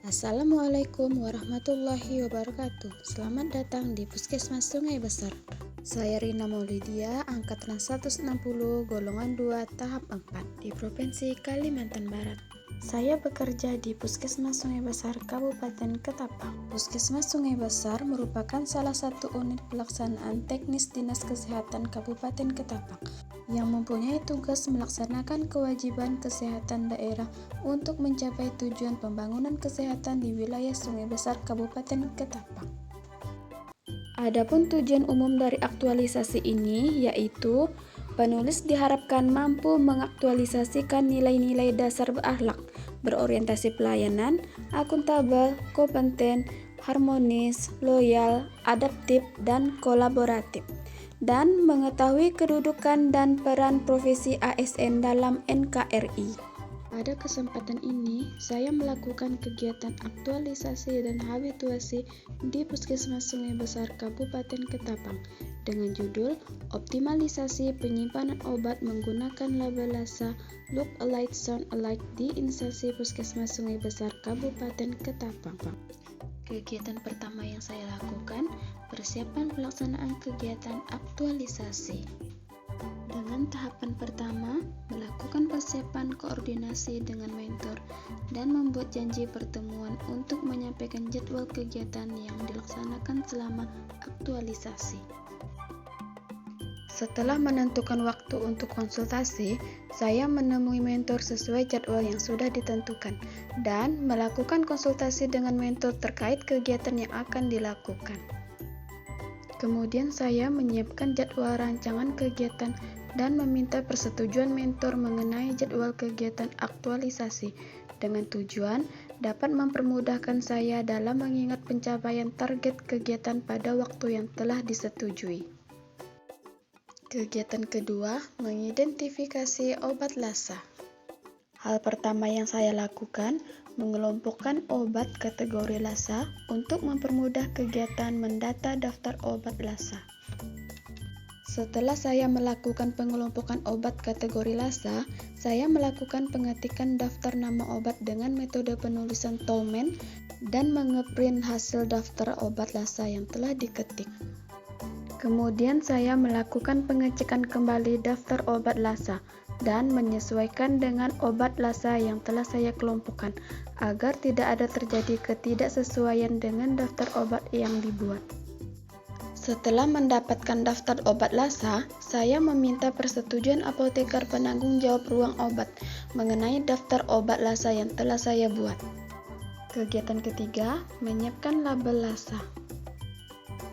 Assalamualaikum warahmatullahi wabarakatuh. Selamat datang di Puskesmas Sungai Besar. Saya Rina Maulidia, angkatan 160, golongan 2, tahap 4 di Provinsi Kalimantan Barat. Saya bekerja di Puskesmas Sungai Besar, Kabupaten Ketapang. Puskesmas Sungai Besar merupakan salah satu unit pelaksanaan teknis Dinas Kesehatan Kabupaten Ketapang yang mempunyai tugas melaksanakan kewajiban kesehatan daerah untuk mencapai tujuan pembangunan kesehatan di wilayah Sungai Besar Kabupaten Ketapang. Adapun tujuan umum dari aktualisasi ini yaitu penulis diharapkan mampu mengaktualisasikan nilai-nilai dasar berakhlak, berorientasi pelayanan, akuntabel, kompeten, harmonis, loyal, adaptif, dan kolaboratif, dan mengetahui kedudukan dan peran profesi ASN dalam NKRI. Pada kesempatan ini, saya melakukan kegiatan aktualisasi dan habituasi di Puskesmas Sungai Besar Kabupaten Ketapang dengan judul Optimalisasi Penyimpanan Obat Menggunakan Label LASA Look Alike Sound Alike di instansi Puskesmas Sungai Besar Kabupaten Ketapang. Kegiatan pertama yang saya lakukan, persiapan pelaksanaan kegiatan aktualisasi. Dengan tahapan pertama, melakukan persiapan koordinasi dengan mentor dan membuat janji pertemuan untuk menyampaikan jadwal kegiatan yang dilaksanakan selama aktualisasi. Setelah menentukan waktu untuk konsultasi, saya menemui mentor sesuai jadwal yang sudah ditentukan dan melakukan konsultasi dengan mentor terkait kegiatan yang akan dilakukan. Kemudian saya menyiapkan jadwal rancangan kegiatan dan meminta persetujuan mentor mengenai jadwal kegiatan aktualisasi dengan tujuan dapat mempermudahkan saya dalam mengingat pencapaian target kegiatan pada waktu yang telah disetujui. Kegiatan kedua, mengidentifikasi obat LASA. Hal pertama yang saya lakukan, mengelompokkan obat kategori LASA untuk mempermudah kegiatan mendata daftar obat LASA. Setelah saya melakukan pengelompokan obat kategori LASA, saya melakukan pengetikan daftar nama obat dengan metode penulisan Tolman dan mengeprint hasil daftar obat LASA yang telah diketik. Kemudian saya melakukan pengecekan kembali daftar obat LASA dan menyesuaikan dengan obat LASA yang telah saya kelompokkan agar tidak ada terjadi ketidaksesuaian dengan daftar obat yang dibuat. Setelah mendapatkan daftar obat LASA, saya meminta persetujuan apoteker penanggung jawab ruang obat mengenai daftar obat LASA yang telah saya buat. Kegiatan ketiga, menyiapkan label LASA.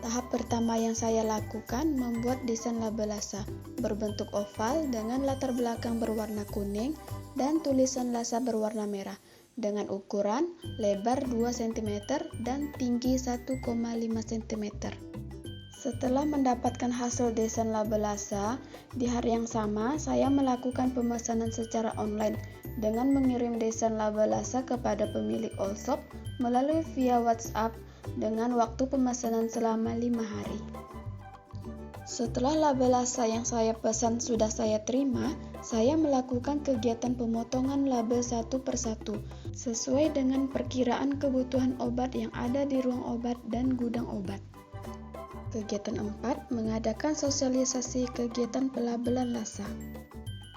Tahap pertama yang saya lakukan membuat desain label LASA berbentuk oval dengan latar belakang berwarna kuning dan tulisan LASA berwarna merah dengan ukuran lebar 2 cm dan tinggi 1,5 cm. Setelah mendapatkan hasil desain label LASA, di hari yang sama saya melakukan pemesanan secara online dengan mengirim desain label LASA kepada pemilik all shop melalui via WhatsApp dengan waktu pemesanan selama 5 hari. Setelah label LASA yang saya pesan sudah saya terima, saya melakukan kegiatan pemotongan label satu persatu sesuai dengan perkiraan kebutuhan obat yang ada di ruang obat dan gudang obat. Kegiatan 4, mengadakan sosialisasi kegiatan pelabelan LASA.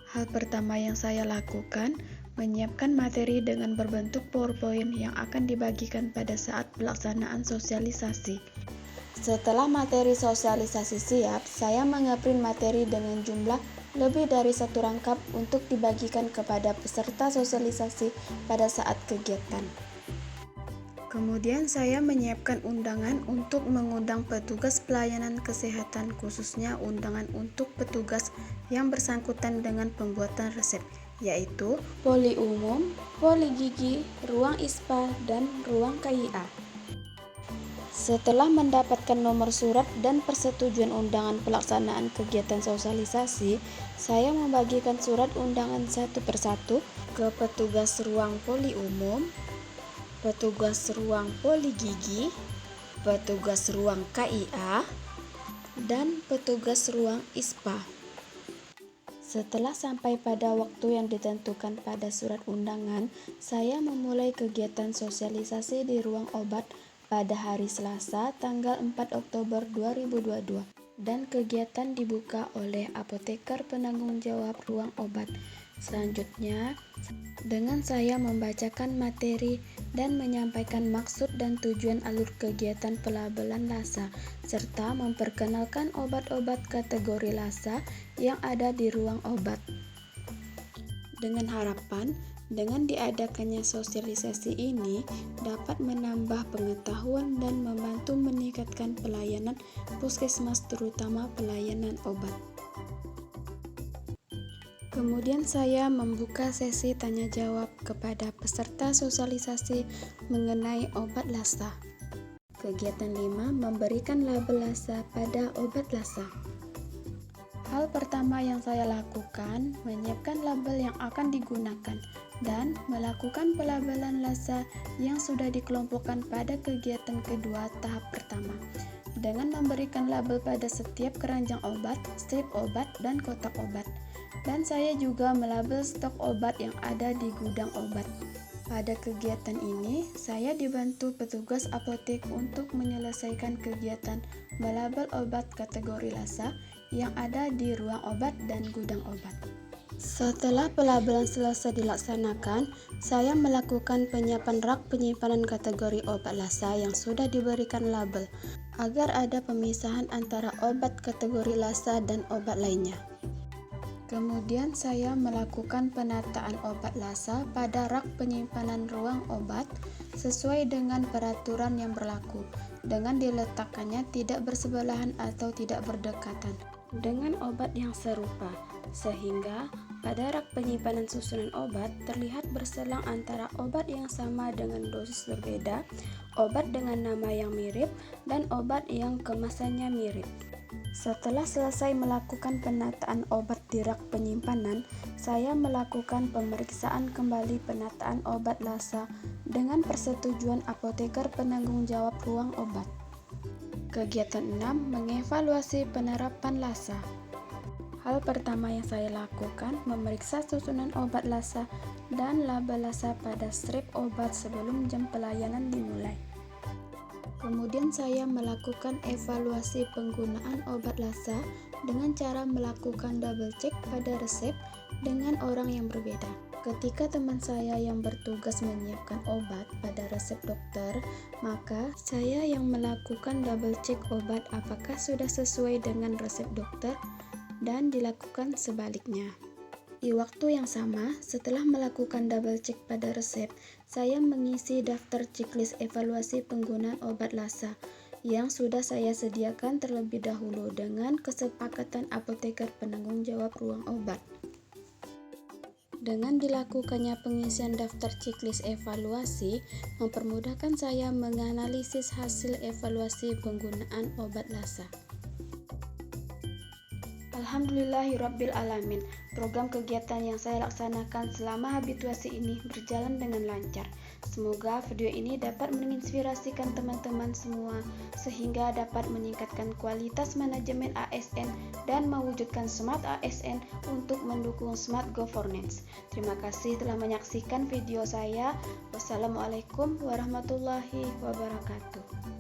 Hal pertama yang saya lakukan, menyiapkan materi dengan berbentuk PowerPoint yang akan dibagikan pada saat pelaksanaan sosialisasi. Setelah materi sosialisasi siap, saya mengeprint materi dengan jumlah lebih dari 1 rangkap untuk dibagikan kepada peserta sosialisasi pada saat kegiatan. Kemudian saya menyiapkan undangan untuk mengundang petugas pelayanan kesehatan, khususnya undangan untuk petugas yang bersangkutan dengan pembuatan resep, yaitu poli umum, poli gigi, ruang ISPA, dan ruang KIA. Setelah mendapatkan nomor surat dan persetujuan undangan pelaksanaan kegiatan sosialisasi, saya membagikan surat undangan satu persatu ke petugas ruang poli umum, petugas ruang poli gigi, petugas ruang KIA, dan petugas ruang ISPA. Setelah sampai pada waktu yang ditentukan pada surat undangan, saya memulai kegiatan sosialisasi di ruang obat pada hari Selasa, tanggal 4 Oktober 2022. Dan kegiatan dibuka oleh apoteker penanggung jawab ruang obat. Selanjutnya, dengan saya membacakan materi dan menyampaikan maksud dan tujuan alur kegiatan pelabelan LASA, serta memperkenalkan obat-obat kategori LASA yang ada di ruang obat. Dengan harapan, dengan diadakannya sosialisasi ini dapat menambah pengetahuan dan membantu meningkatkan pelayanan puskesmas, terutama pelayanan obat. Kemudian saya membuka sesi tanya jawab kepada peserta sosialisasi mengenai obat LASA. Kegiatan 5, memberikan label LASA pada obat LASA. Hal pertama yang saya lakukan, menyiapkan label yang akan digunakan dan melakukan pelabelan LASA yang sudah dikelompokkan pada kegiatan kedua tahap pertama dengan memberikan label pada setiap keranjang obat, strip obat, dan kotak obat. Dan saya juga melabel stok obat yang ada di gudang obat. Pada kegiatan ini, saya dibantu petugas apotek untuk menyelesaikan kegiatan melabel obat kategori LASA yang ada di ruang obat dan gudang obat. Setelah pelabelan selesai dilaksanakan, saya melakukan penyiapan rak penyimpanan kategori obat LASA yang sudah diberikan label, agar ada pemisahan antara obat kategori LASA dan obat lainnya. Kemudian saya melakukan penataan obat LASA pada rak penyimpanan ruang obat sesuai dengan peraturan yang berlaku, dengan diletakkannya tidak bersebelahan atau tidak berdekatan dengan obat yang serupa, sehingga pada rak penyimpanan susunan obat terlihat berselang antara obat yang sama dengan dosis berbeda, obat dengan nama yang mirip, dan obat yang kemasannya mirip. Setelah selesai melakukan penataan obat di rak penyimpanan, saya melakukan pemeriksaan kembali penataan obat LASA dengan persetujuan apoteker penanggung jawab ruang obat. Kegiatan 6, mengevaluasi penerapan LASA. Hal pertama yang saya lakukan, memeriksa susunan obat LASA dan label LASA pada strip obat sebelum jam pelayanan dimulai. Kemudian saya melakukan evaluasi penggunaan obat LASA dengan cara melakukan double check pada resep dengan orang yang berbeda. Ketika teman saya yang bertugas menyiapkan obat pada resep dokter, maka saya yang melakukan double check obat apakah sudah sesuai dengan resep dokter dan dilakukan sebaliknya. Di waktu yang sama, setelah melakukan double check pada resep, saya mengisi daftar checklist evaluasi penggunaan obat LASA yang sudah saya sediakan terlebih dahulu dengan kesepakatan apoteker penanggung jawab ruang obat. Dengan dilakukannya pengisian daftar checklist evaluasi, mempermudahkan saya menganalisis hasil evaluasi penggunaan obat LASA. Alhamdulillahirabbil alamin. Program kegiatan yang saya laksanakan selama habituasi ini berjalan dengan lancar. Semoga video ini dapat menginspirasikan teman-teman semua sehingga dapat meningkatkan kualitas manajemen ASN dan mewujudkan smart ASN untuk mendukung smart governance. Terima kasih telah menyaksikan video saya. Wassalamualaikum warahmatullahi wabarakatuh.